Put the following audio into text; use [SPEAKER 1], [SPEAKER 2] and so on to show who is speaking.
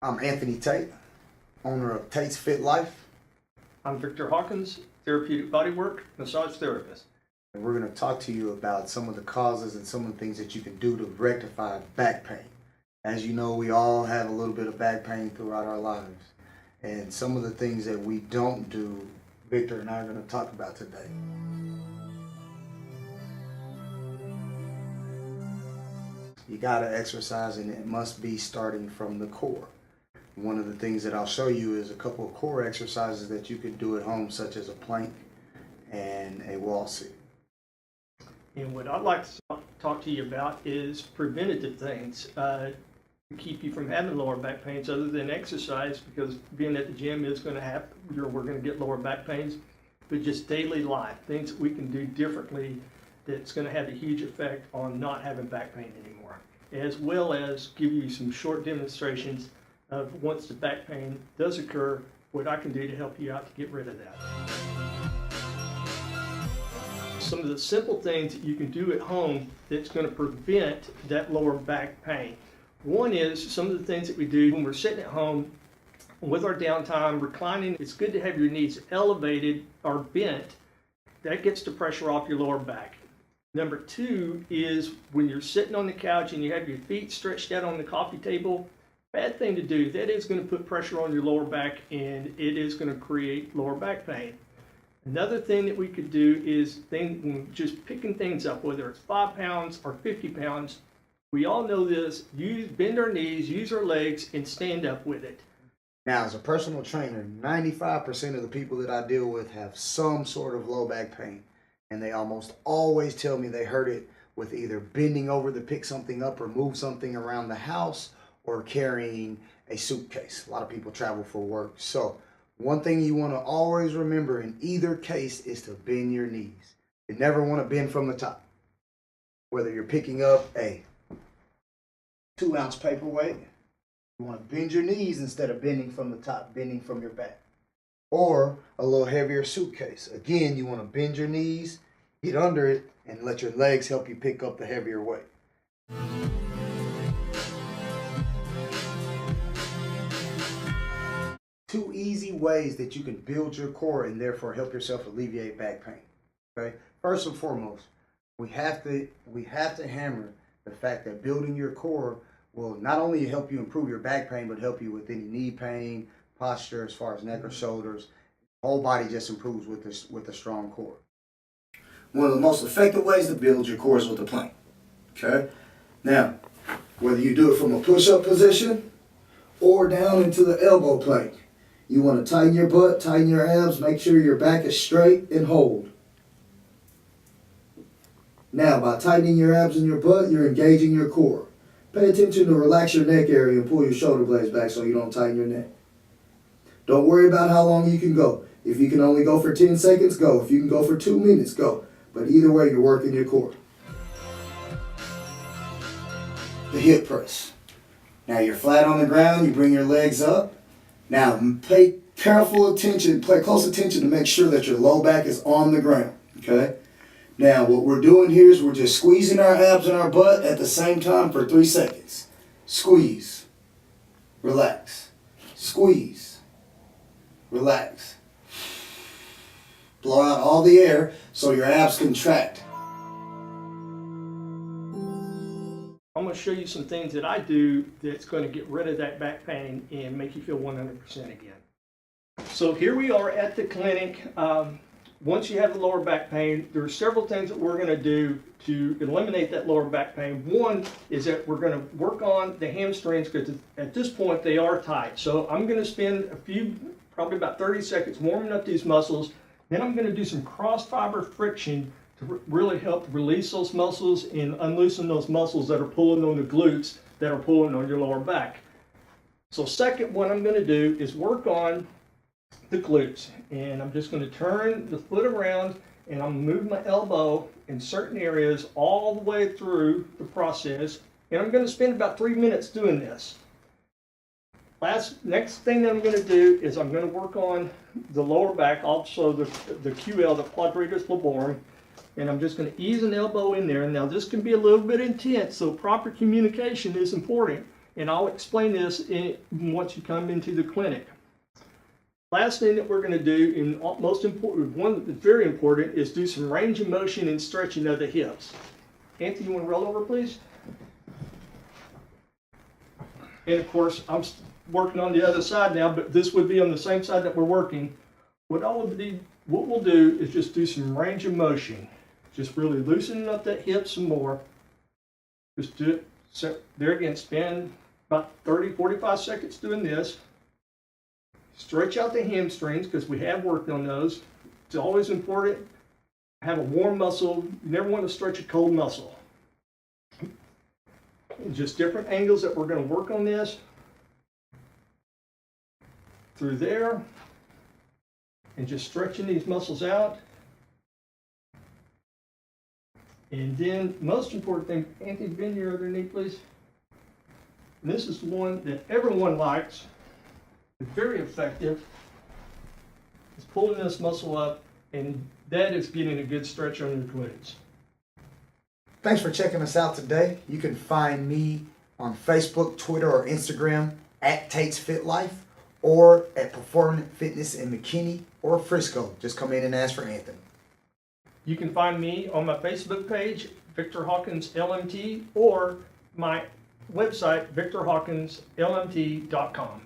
[SPEAKER 1] I'm Anthony Tate, owner of Tate's Fit Life.
[SPEAKER 2] I'm Victor Hawkins, therapeutic bodywork massage therapist.
[SPEAKER 1] And we're going to talk to you about some of the causes and some of the things that you can do to rectify back pain. As you know, we all have a little bit of back pain throughout our lives. And some of the things that we don't do, Victor and I are going to talk about today. You got to exercise, and it must be starting from the core. One of the things that I'll show you is a couple of core exercises that you can do at home, such as a plank and a wall sit.
[SPEAKER 2] And what I'd like to talk to you about is preventative things to keep you from having lower back pains other than exercise, because being at the gym is going to happen, we're going to get lower back pains, but just daily life, things that we can do differently that's going to have a huge effect on not having back pain anymore, as well as give you some short demonstrations of once the back pain does occur, what I can do to help you out to get rid of that. Some of the simple things that you can do at home that's going to prevent that lower back pain. One is some of the things that we do when we're sitting at home with our downtime, reclining. It's good to have your knees elevated or bent. That gets the pressure off your lower back. Number two is when you're sitting on the couch and you have your feet stretched out on the coffee table, bad thing to do. That is going to put pressure on your lower back, and it is going to create lower back pain. Another thing that we could do is just picking things up, whether it's 5 pounds or 50 pounds. We all know this. Bend our knees, use our legs, and stand up with it.
[SPEAKER 1] Now, as a personal trainer, 95% of the people that I deal with have some sort of low back pain. And they almost always tell me they heard it with either bending over to pick something up or move something around the house or carrying a suitcase. A lot of people travel for work. So one thing you want to always remember in either case is to bend your knees. You never want to bend from the top. Whether you're picking up a 2-ounce paperweight, you want to bend your knees instead of bending from the top, bending from your back. Or a little heavier suitcase. Again, you want to bend your knees, get under it, and let your legs help you pick up the heavier weight. Two easy ways that you can build your core and therefore help yourself alleviate back pain. Okay? First and foremost, we have to hammer the fact that building your core will not only help you improve your back pain, but help you with any knee pain, posture as far as neck or shoulders. Whole body just improves with a strong core. One of the most effective ways to build your core is with a plank. Okay? Now, whether you do it from a push-up position or down into the elbow plank, you want to tighten your butt, tighten your abs, make sure your back is straight, and hold. Now, by tightening your abs and your butt, you're engaging your core. Pay attention to relax your neck area and pull your shoulder blades back so you don't tighten your neck. Don't worry about how long you can go. If you can only go for 10 seconds, go. If you can go for 2 minutes, go. But either way, you're working your core. The hip press. Now you're flat on the ground, you bring your legs up. Now pay careful attention, pay close attention to make sure that your low back is on the ground, okay? Now what we're doing here is we're just squeezing our abs and our butt at the same time for 3 seconds. Squeeze, relax, squeeze, relax. Blow out all the air so your abs contract.
[SPEAKER 2] I'm going to show you some things that I do that's going to get rid of that back pain and make you feel 100% again. So here we are at the clinic. Once you have the lower back pain, there are several things that we're going to do to eliminate that lower back pain. One is that we're going to work on the hamstrings, because at this point they are tight. So I'm going to spend probably about 30 seconds warming up these muscles. Then I'm going to do some cross fiber friction to really help release those muscles and unloosen those muscles that are pulling on the glutes that are pulling on your lower back. So second, what I'm going to do is work on the glutes, and I'm just going to turn the foot around and I'm move my elbow in certain areas all the way through the process, and I'm going to spend about 3 minutes doing this. Next thing that I'm going to do is I'm going to work on the lower back, also the QL, the quadratus lumborum, and I'm just going to ease an elbow in there. Now this can be a little bit intense, so proper communication is important. And I'll explain this once you come into the clinic. Last thing that we're going to do, and most important, one that's very important, is do some range of motion and stretching of the hips. Anthony, you want to roll over, please? And of course, I'm working on the other side now, but this would be on the same side that we're working. What we'll do is just do some range of motion. Just really loosening up that hip some more. Just do it. So there again, spend about 30, 45 seconds doing this. Stretch out the hamstrings because we have worked on those. It's always important. Have a warm muscle. You never want to stretch a cold muscle. And just different angles that we're going to work on this. Through there. And just stretching these muscles out. And then, most important thing, Anthony, bend your other knee, please. And this is the one that everyone likes. It's very effective. It's pulling this muscle up, and that is getting a good stretch on your glutes.
[SPEAKER 1] Thanks for checking us out today. You can find me on Facebook, Twitter, or Instagram at Tate's Fit Life, or at Performance Fitness in McKinney or Frisco. Just come in and ask for Anthony.
[SPEAKER 2] You can find me on my Facebook page, Victor Hawkins LMT, or my website, victorhawkinslmt.com.